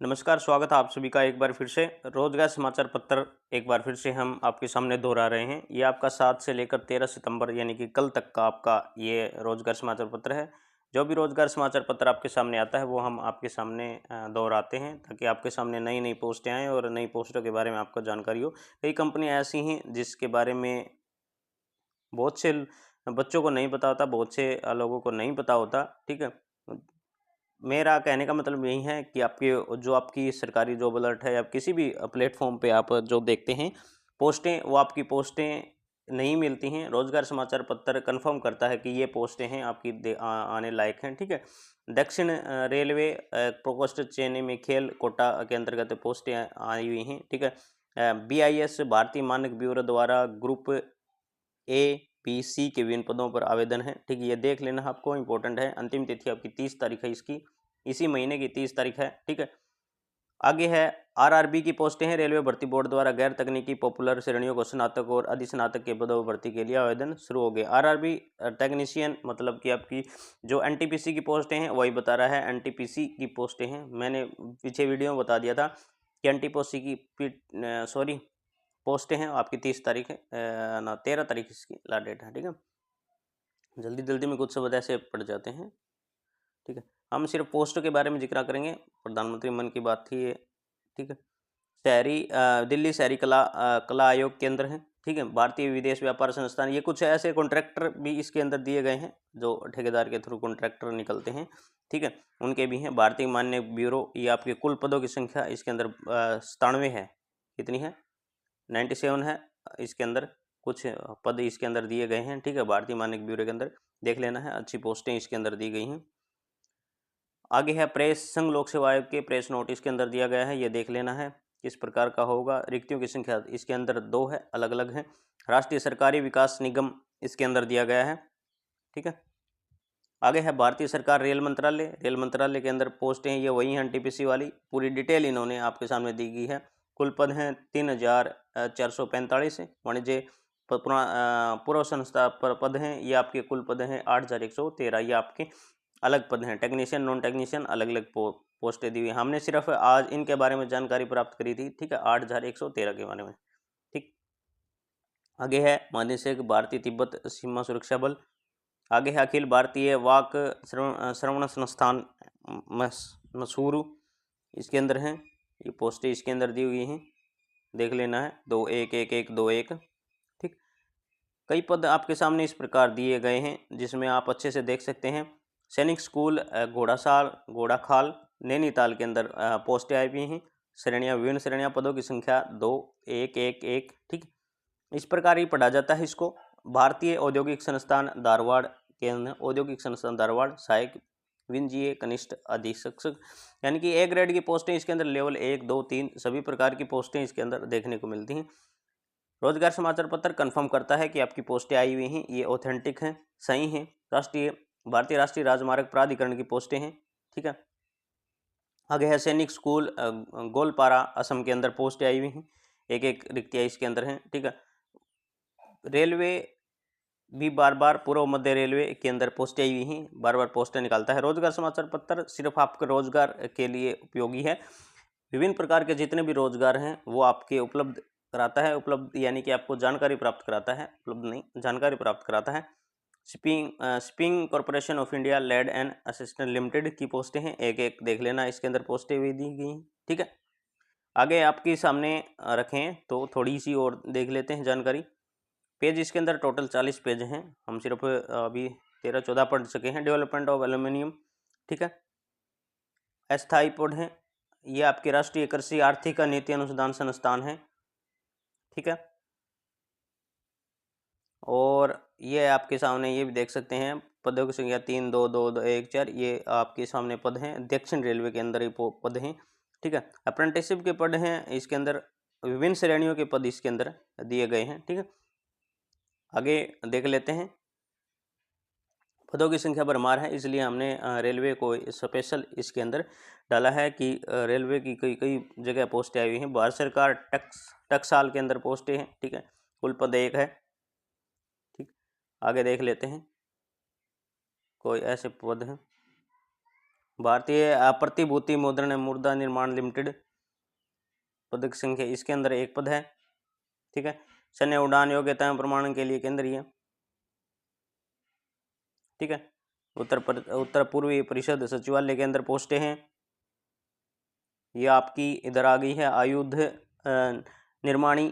नमस्कार, स्वागत है आप सभी का एक बार फिर से रोजगार समाचार पत्र एक बार फिर से हम आपके सामने दोहरा रहे हैं। ये आपका 7 से लेकर 13 सितंबर यानी कि कल तक का आपका ये रोजगार समाचार पत्र है। जो भी रोजगार समाचार पत्र आपके सामने आता है वो हम आपके सामने दोहराते हैं ताकि आपके सामने नई नई पोस्टें आएँ और नई पोस्टों के बारे में आपको जानकारी हो। कई कंपनियाँ ऐसी हैं जिसके बारे में बहुत से बच्चों को नहीं पता होता, बहुत से लोगों को नहीं पता होता, ठीक है। मेरा कहने का मतलब यही है कि आपकी सरकारी जॉब अलर्ट है या किसी भी प्लेटफॉर्म पे आप जो देखते हैं पोस्टें, वो आपकी पोस्टें नहीं मिलती हैं। रोजगार समाचार पत्र कंफर्म करता है कि ये पोस्टें हैं आपकी आने लायक हैं, ठीक है। दक्षिण रेलवे प्रकोष्ठ चेन्नई में खेल कोटा के अंतर्गत पोस्टें आई हुई हैं, ठीक है। BIS भारतीय मानक ब्यूरो द्वारा ग्रुप A, B, C के विभिन्न पदों पर आवेदन है, ठीक है। ये देख लेना आपको, इंपॉर्टेंट है। अंतिम तिथि आपकी 30 तारीख है इसकी, इसी महीने की 30 तारीख है, ठीक है। आगे है RRB की पोस्टें हैं। रेलवे भर्ती बोर्ड द्वारा गैर तकनीकी पॉपुलर श्रेणियों को स्नातक और अधिस्नातक के पदों पर भर्ती के लिए आवेदन शुरू हो गए। RRB टेक्नीशियन मतलब कि आपकी जो NTPC की पोस्टें हैं वही बता रहा है, NTPC की पोस्टें हैं। मैंने पीछे वीडियो में बता दिया था कि NTPC की पोस्टें हैं आपकी 30 तारीख है ना 13 तारीख इसकी लास्ट डेट है, ठीक है। जल्दी जल्दी में कुछ शब्द ऐसे पड़ जाते हैं, ठीक है। हम सिर्फ पोस्टों के बारे में जिक्र करेंगे। प्रधानमंत्री मन की बात थी ये, ठीक है। दिल्ली शहरी कला आयोग केंद्र है, ठीक है। भारतीय विदेश व्यापार संस्थान, ये कुछ ऐसे कॉन्ट्रैक्टर भी इसके अंदर दिए गए हैं जो ठेकेदार के थ्रू कॉन्ट्रैक्टर निकलते हैं, ठीक है। उनके भी हैं। भारतीय मान्य ब्यूरो, ये आपके कुल पदों की संख्या इसके अंदर 97 है। कितनी है? 97 है। इसके अंदर कुछ पद इसके अंदर दिए गए हैं, ठीक है। भारतीय मानक ब्यूरो के अंदर देख लेना है, अच्छी पोस्टें इसके अंदर दी गई हैं। आगे है प्रेस संघ लोक सेवा आयोग के प्रेस नोटिस के अंदर दिया गया है, ये देख लेना है किस प्रकार का होगा। रिक्तियों की संख्या इसके अंदर 2 है, अलग अलग है। राष्ट्रीय सरकारी विकास निगम इसके अंदर दिया गया है, ठीक है। आगे है भारतीय सरकार रेल मंत्रालय। रेल मंत्रालय के अंदर पोस्टें ये वही हैं NTPC वाली, पूरी डिटेल इन्होंने आपके सामने दी गई है। कुल पद हैं 3445 है। वाणिज्य पूर्व संस्था पर पद हैं, ये आपके कुल पद हैं 8113। ये आपके अलग पद हैं, टेक्नीशियन नॉन टेक्नीशियन अलग अलग पोस्टें दी हुई। हमने सिर्फ आज इनके बारे में जानकारी प्राप्त करी थी, ठीक है, 8113 के बारे में, ठीक। आगे है महानिदेशक भारतीय तिब्बत सीमा सुरक्षा बल। आगे है अखिल भारतीय वाक श्रवण संस्थान मसूरू, इसके अंदर हैं ये पोस्टें इसके अंदर दी हुई हैं, देख लेना है 211121, ठीक। कई पद आपके सामने इस प्रकार दिए गए हैं जिसमें आप अच्छे से देख सकते हैं। सैनिक स्कूल घोड़ाखाल नैनीताल के अंदर पोस्टें आई हुई हैं। श्रेणियाँ, विभिन्न श्रेणियाँ, पदों की संख्या 2111, ठीक। इस प्रकार ही पढ़ा जाता है इसको। भारतीय औद्योगिक संस्थान धारवाड़ के अंदर, औद्योगिक संस्थान धारवाड़ सहायक विंजीय कनिष्ठ अधीक्षक, यानी कि A ग्रेड की पोस्टें इसके अंदर लेवल 1, 2, 3 सभी प्रकार की पोस्टें इसके अंदर देखने को मिलती हैं। रोजगार समाचार पत्र कंफर्म करता है कि आपकी पोस्टें आई हुई हैं, ये ऑथेंटिक हैं, सही हैं। भारतीय राष्ट्रीय राजमार्ग प्राधिकरण की पोस्टें हैं, ठीक है। आगे है सैनिक स्कूल गोलपारा असम के अंदर पोस्टें आई हुई हैं, एक एक रिक्तियाँ इसके अंदर हैं, ठीक है। रेलवे भी बार बार पूर्व मध्य रेलवे के अंदर पोस्टें आई हुई हैं, बार बार पोस्टें निकालता है। रोजगार समाचार पत्र सिर्फ आपके रोजगार के लिए उपयोगी है। विभिन्न प्रकार के जितने भी रोजगार हैं वो आपके उपलब्ध कराता है, उपलब्ध यानी कि आपको जानकारी प्राप्त कराता है, उपलब्ध नहीं, जानकारी प्राप्त कराता है। Shipping corporation of India lead and assistant limited की पोस्टें हैं, एक एक देख लेना, इसके अंदर पोस्टें भी दी गई हैं, ठीक है। आगे आपके सामने रखें तो थोड़ी सी और देख लेते हैं जानकारी। पेज इसके अंदर टोटल 40 पेज हैं, हम सिर्फ अभी 13-14 पढ़ सके हैं। डेवलपमेंट ऑफ एल्यूमिनियम, ठीक है। अस्थायी पद हैं, ये आपके राष्ट्रीय कृषि आर्थिक नीति अनुसंधान संस्थान है, ठीक है। और ये आपके सामने ये भी देख सकते हैं पदों की संख्या 3, 2, 2, 2, 1, 4, ये आपके सामने पद हैं। दक्षिण रेलवे के अंदर ये पद हैं, ठीक है। अप्रेंटिसशिप के पद हैं इसके अंदर, विभिन्न श्रेणियों के पद इसके अंदर दिए गए हैं, ठीक है। आगे देख लेते हैं। पदों की संख्या भरमार है, इसलिए हमने रेलवे को स्पेशल इसके अंदर डाला है कि रेलवे की कई कई जगह पोस्टें आई हुई हैं। भारत सरकार टकसाल के अंदर पोस्टें हैं, ठीक है। कुल पद 1 है, ठीक। आगे देख लेते हैं कोई ऐसे पद हैं। भारतीय प्रतिभूति मुद्रण मुद्रा निर्माण लिमिटेड, पद संख्या इसके अंदर एक पद है। ठीक है। सैन्य उड़ान योग्यता एवं प्रमाणन के लिए केंद्रीय। ठीक है। उत्तर पूर्वी परिषद सचिवालय के अंदर पोस्टें हैं। ये आपकी इधर आ गई है। आयुध निर्माणी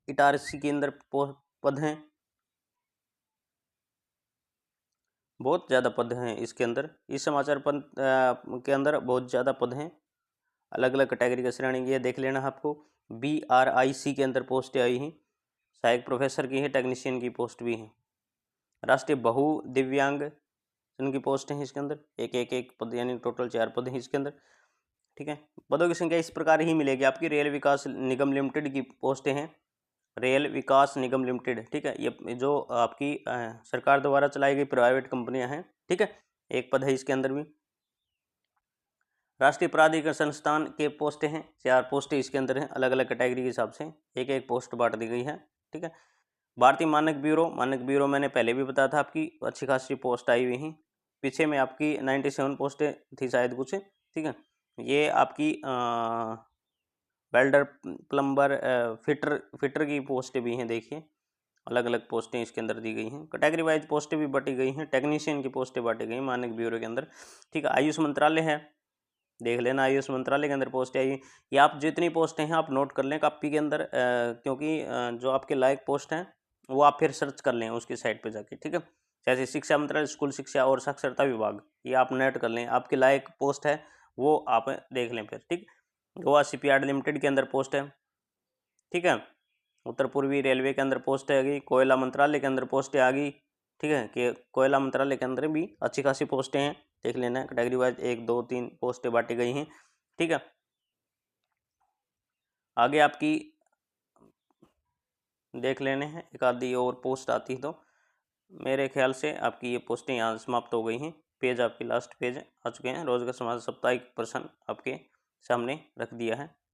इटारसी के अंदर पद हैं। बहुत ज़्यादा पद हैं इसके अंदर। इस समाचार पद के अंदर बहुत ज़्यादा पद हैं, अलग अलग कैटेगरी का श्रेणी। ये देख लेना आपको। BRIC के अंदर पोस्टें आई हैं। सहायक प्रोफेसर की है, टेक्नीशियन की पोस्ट भी है। राष्ट्रीय बहु दिव्यांग की पोस्ट हैं इसके अंदर। एक पद, यानी टोटल 4 पद हैं इसके अंदर। ठीक है। पदों की संख्या इस प्रकार ही मिलेगी आपकी। रेल विकास निगम लिमिटेड की पोस्टें हैं, रेल विकास निगम लिमिटेड। ठीक है। ये जो आपकी सरकार द्वारा चलाई गई प्राइवेट कंपनियां हैं। ठीक है। एक पद है इसके अंदर भी। राष्ट्रीय प्राधिकरण संस्थान के पोस्टें हैं, 4 पोस्टें इसके अंदर हैं, अलग अलग कैटेगरी के हिसाब से एक पोस्ट बांट दी गई है। ठीक है। भारतीय मानक ब्यूरो मैंने पहले भी बताया था, आपकी अच्छी खासी पोस्ट आई हुई है। पीछे में आपकी 97 पोस्टें थी शायद कुछ। ठीक है। ये आपकी वेल्डर, प्लम्बर, फिटर की पोस्टें भी हैं। देखिए अलग अलग पोस्टें इसके अंदर दी गई हैं। कैटेगरी वाइज पोस्टें भी बांटी गई हैं। टेक्नीशियन की पोस्टें बांटी गई हैं मानक ब्यूरो के अंदर। ठीक है। आयुष मंत्रालय है, देख लेना। आयुष मंत्रालय के अंदर पोस्ट आई। ये आप जितनी पोस्टें हैं आप नोट कर लें कॉपी के अंदर, क्योंकि जो आपके लायक पोस्ट हैं वो आप फिर सर्च कर लें उसकी साइट पे जाके। ठीक है। जैसे शिक्षा मंत्रालय, स्कूल शिक्षा और साक्षरता विभाग, ये आप नोट कर लें। आपके लायक पोस्ट है वो आप देख लें फिर। ठीक। गोवा शिपयार्ड लिमिटेड के अंदर पोस्ट है। ठीक है। उत्तर पूर्वी रेलवे के अंदर पोस्ट आ गई। कोयला मंत्रालय के अंदर पोस्टें आ गई। ठीक है। कि कोयला मंत्रालय के अंदर भी अच्छी खासी पोस्टें हैं, देख लेना है। कैटेगरी वाइज 1 2 3 पोस्टें बांटी गई हैं। ठीक है। आगे आपकी देख लेने हैं, एक आधी और पोस्ट आती है तो। मेरे ख्याल से आपकी ये पोस्टें यहाँ समाप्त हो गई हैं। पेज आपकी लास्ट पेज आ चुके हैं। रोजगार समाज साप्ताहिक प्रश्न आपके सामने रख दिया है।